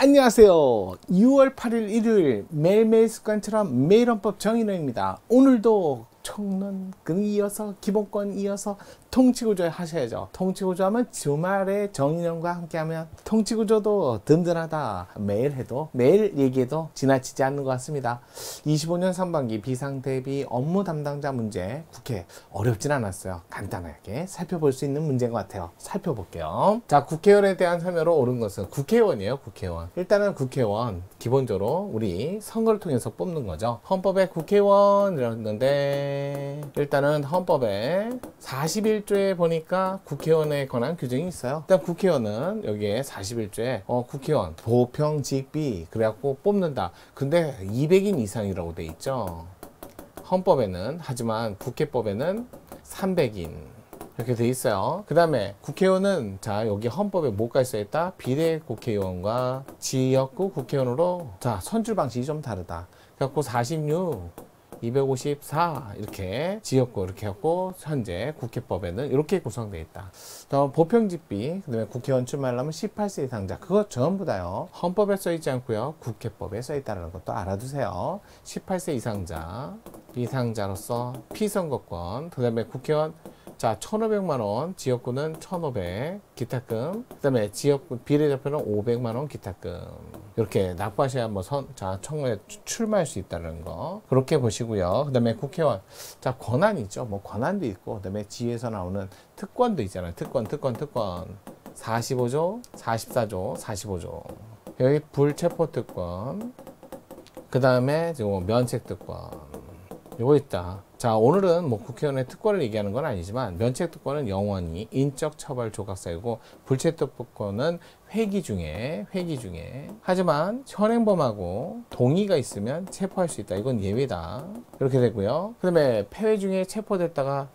안녕하세요. 6월 8일 일요일 매일매일 습관처럼 매일헌법 정인호입니다. 오늘도 총론권 이어서 기본권 이어서 통치구조 하셔야죠. 통치구조 하면 주말에 정인원과 함께하면 통치구조도 든든하다. 매일 해도 매일 얘기해도 지나치지 않는 것 같습니다. 25년 상반기 비상대비 업무 담당자 문제 국회 어렵진 않았어요. 간단하게 살펴볼 수 있는 문제인 것 같아요. 살펴볼게요. 자, 국회의원에 대한 참여로 옳은 것은 국회의원이에요. 국회의원. 일단은 국회의원 기본적으로 우리 선거를 통해서 뽑는 거죠. 헌법에 국회의원 이랬는데 일단은 헌법에 41조에 보니까 국회의원에 관한 규정이 있어요. 일단 국회의원은 여기에 41조에 국회의원 보평직비 그래갖고 뽑는다. 근데 200인 이상이라고 돼 있죠. 헌법에는. 하지만 국회법에는 300인 이렇게 돼 있어요. 그 다음에 국회의원은 자 여기 헌법에 뭐가 있어있다? 비례국회의원과 지역구 국회의원으로 자 선출 방식이 좀 다르다. 그래갖고 46 254 이렇게 지역구 이렇게 하고 현재 국회법에는 이렇게 구성되어 있다. 보평직비 그 다음에 국회의원 출마하려면 18세 이상자 그거 전부 다요. 헌법에 써 있지 않고요. 국회법에 써 있다는 것도 알아두세요. 18세 이상자로서 피선거권 그 다음에 국회의원 자 1,500만원 지역구는 1,500 기타금 그 다음에 지역구 비례대표는 500만원 기타금 이렇게 납부하셔야 청문회 출마할 수 있다는 거 그렇게 보시고요. 그 다음에 국회의원 자 권한이죠. 뭐 권한도 있고 그 다음에 지에서 나오는 특권도 있잖아요. 특권 45조 44조 45조 여기 불체포특권 그 다음에 면책특권 요거 있다. 자 오늘은 뭐 국회의원의 특권을 얘기하는 건 아니지만 면책특권은 영원히 인적 처벌 조각사유고 불체포특권은 회기 중에 하지만 현행범하고 동의가 있으면 체포할 수 있다. 이건 예외다. 이렇게 되고요. 그 다음에 폐회 중에 체포됐다가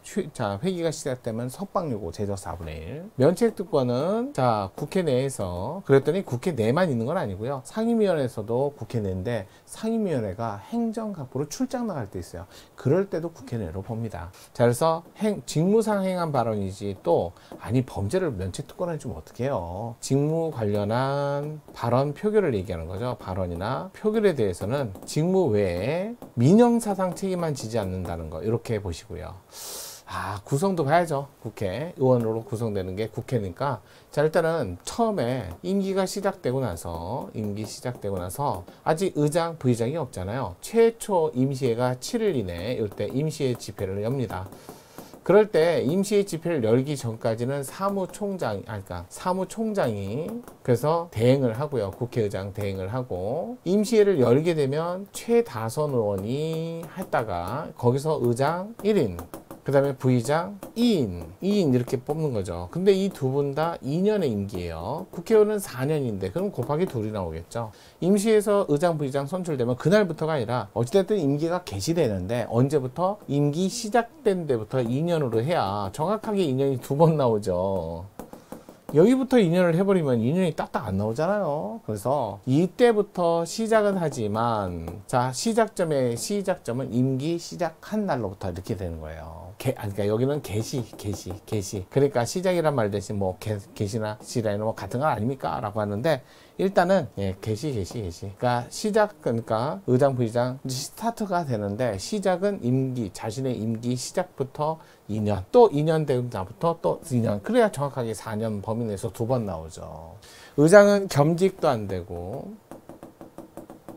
회기가 시작되면 석방요구 제적 4분의 1 면책특권은 자 국회 내에서 그랬더니 국회 내만 있는 건 아니고요. 상임위원회에서도 국회 내인데 상임위원회가 행정각부로 출장 나갈 때 있어요. 그럴 때도 국회 내로 봅니다. 자 그래서 직무상 행한 발언이지 또 아니 범죄를 면책특권을 좀 어떻게 해요. 직무 관련한 발언 표결을 얘기하는 거죠. 발언이나 표결에 대해서는 직무 외에 민형사상 책임만 지지 않는다는 거 이렇게 보시고요. 구성도 봐야죠. 국회의원으로 구성되는 게 국회니까 자 일단은 처음에 임기가 시작되고 나서 아직 의장 부의장이 없잖아요. 최초 임시회가 7일 이내 이때 임시회 집회를 엽니다. 그럴 때 임시회 집회를 열기 전까지는 사무총장이 그래서 대행을 하고요. 국회의장 대행을 하고 임시회를 열게 되면 최다선 의원이 했다가 거기서 의장 1인 그 다음에 부의장 2인 이렇게 뽑는 거죠. 근데 이 두 분 다 2년의 임기예요. 국회의원은 4년인데 그럼 곱하기 2이 나오겠죠. 임시에서 의장 부의장 선출되면 그날부터가 아니라 어찌됐든 임기가 개시되는데 언제부터? 임기 시작된 데부터 2년으로 해야 정확하게 2년이 두 번 나오죠. 여기부터 2년을 해버리면 2년이 딱딱 안 나오잖아요. 그래서 이때부터 시작은 하지만 자 시작점은 임기 시작한 날로부터 이렇게 되는 거예요. 그러니까 여기는 개시 그러니까 시작이란 말 대신 뭐 개시나 시라는 뭐 같은 거 아닙니까? 라고 하는데 일단은 개시 그러니까 의장 부의장 스타트가 되는데 시작은 자신의 임기 시작부터 2년 또 2년 된 날부터 또 2년 그래야 정확하게 4년 범위 내에서 두 번 나오죠. 의장은 겸직도 안 되고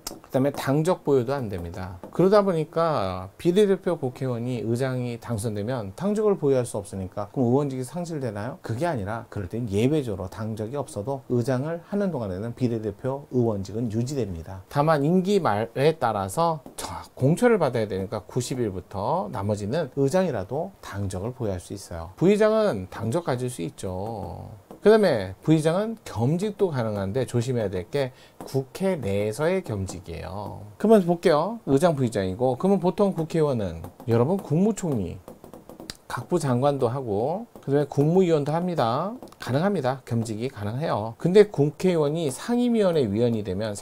그 다음에 당적 보유도 안 됩니다. 그러다 보니까 비례대표 국회의원이 의장이 당선되면 당적을 보유할 수 없으니까 그럼 의원직이 상실되나요? 그게 아니라 그럴 땐 예외적으로 당적이 없어도 의장을 하는 동안에는 비례대표 의원직은 유지됩니다. 다만 임기 말에 따라서 공천을 받아야 되니까 90일부터 나머지는 의장이라도 당적을 보유할 수 있어요. 부의장은 당적 가질 수 있죠. 그 다음에 부의장은 겸직도 가능한데 조심해야 될 게 국회 내에서의 겸직이에요. 그러면 볼게요. 의장 부의장이고 그러면 보통 국회의원은 여러분 국무총리 각부 장관도 하고 그 다음에 국무위원도 합니다. 가능합니다. 겸직이 가능해요. 근데 국회의원이 상임위원회 위원이 되면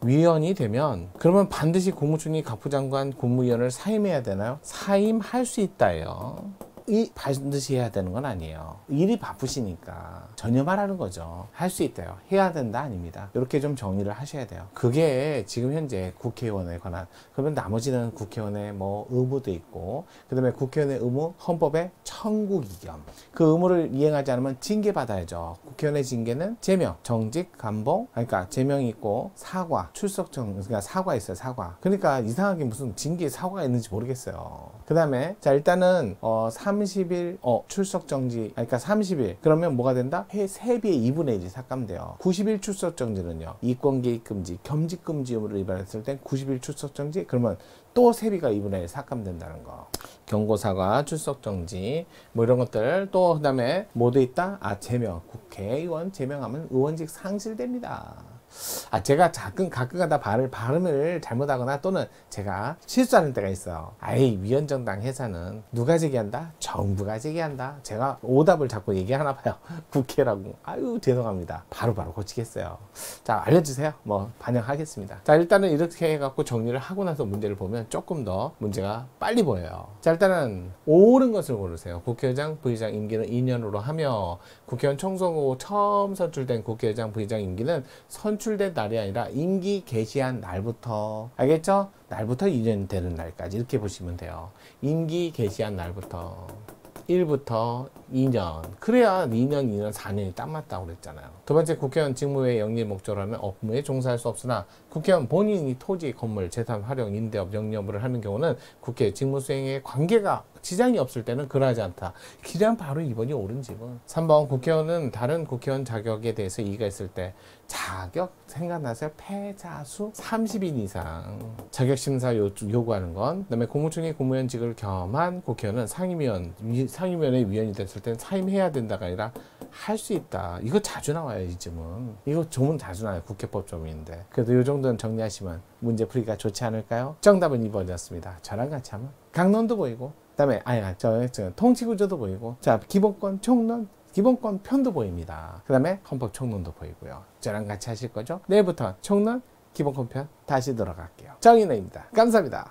위원이 되면 그러면 반드시 국무총리 각부장관 국무위원을 사임해야 되나요? 사임할 수 있다예요. 반드시 해야 되는 건 아니에요. 일이 바쁘시니까 전혀 말하는 거죠. 할 수 있대요. 해야 된다 아닙니다. 이렇게 좀 정리를 하셔야 돼요. 그게 지금 현재 국회의원에 관한, 그러면 나머지는 국회의원의 뭐 의무도 있고, 그 다음에 국회의원의 의무, 헌법의 청구 이견. 그 의무를 이행하지 않으면 징계받아야죠. 국회의원의 징계는 제명, 정직, 감봉, 그러니까 제명이 있고 사과, 출석정, 그러니까 사과 있어요. 사과. 그러니까 이상하게 무슨 징계 사과가 있는지 모르겠어요. 그 다음에 자 일단은 30일 출석정지, 그러니까 30일 그러면 뭐가 된다? 세비의 2분의 1이 삭감돼요. 90일 출석정지는요, 이권개입금지, 겸직금지 의무를 위반했을 땐 90일 출석정지, 그러면 또 세비가 2분의 1 삭감된다는 거. 경고사과, 출석정지 뭐 이런 것들. 또 그 다음에 뭐도 있다? 제명. 국회의원 제명하면 의원직 상실됩니다. 제가 가끔가다 발음을 잘못하거나 또는 제가 실수하는 때가 있어요. 위원정당 해산은 누가 제기한다? 정부가 제기한다. 제가 오답을 자꾸 얘기하나 봐요. 국회라고. 죄송합니다. 바로바로 고치겠어요. 자, 알려주세요. 뭐 반영하겠습니다. 자, 일단은 이렇게 해갖고 정리를 하고 나서 문제를 보면 조금 더 문제가 빨리 보여요. 자, 일단은 옳은 것을 고르세요. 국회의장, 부의장 임기는 2년으로 하며, 국회의원 총선거 처음 선출된 국회의장, 부의장 임기는 선출된 날이 아니라 임기 개시한 날부터, 알겠죠? 날부터 2년 되는 날까지 이렇게 보시면 돼요. 임기 개시한 날부터 1부터 2년. 그래야 2년, 4년이 딱 맞다고 그랬잖아요. 두 번째, 국회의원 직무의 영리 목적으로는 업무에 종사할 수 없으나 국회의원 본인이 토지, 건물, 재산 활용, 임대업, 영리업을 하는 경우는 국회 직무 수행에 관계가 지장이 없을 때는 그러하지 않다. 그냥 바로 2번이 옳은 지분. 3번, 국회의원은 다른 국회의원 자격에 대해서 이의가 있을 때 자격 생각나세요? 패자수 30인 이상 자격심사 요구하는 건. 그 다음에 국무총리 국무위원직을 겸한 국회의원은 상임위원회 위원이 됐을 땐 사임해야 된다가 아니라 할 수 있다. 이거 자주 나와요. 이 점은. 이거 조문 자주 나와요. 국회법 조문인데. 그래도 이 정도는 정리하시면 문제 풀이가 좋지 않을까요? 정답은 2번이었습니다. 저랑 같이 하면 강론도 보이고, 그 다음에 통치구조도 보이고, 자, 기본권 총론, 기본권 편도 보입니다. 그 다음에 헌법 총론도 보이고요. 저랑 같이 하실 거죠? 내일부터 총론, 기본권 편 다시 들어갈게요. 정인호입니다. 감사합니다.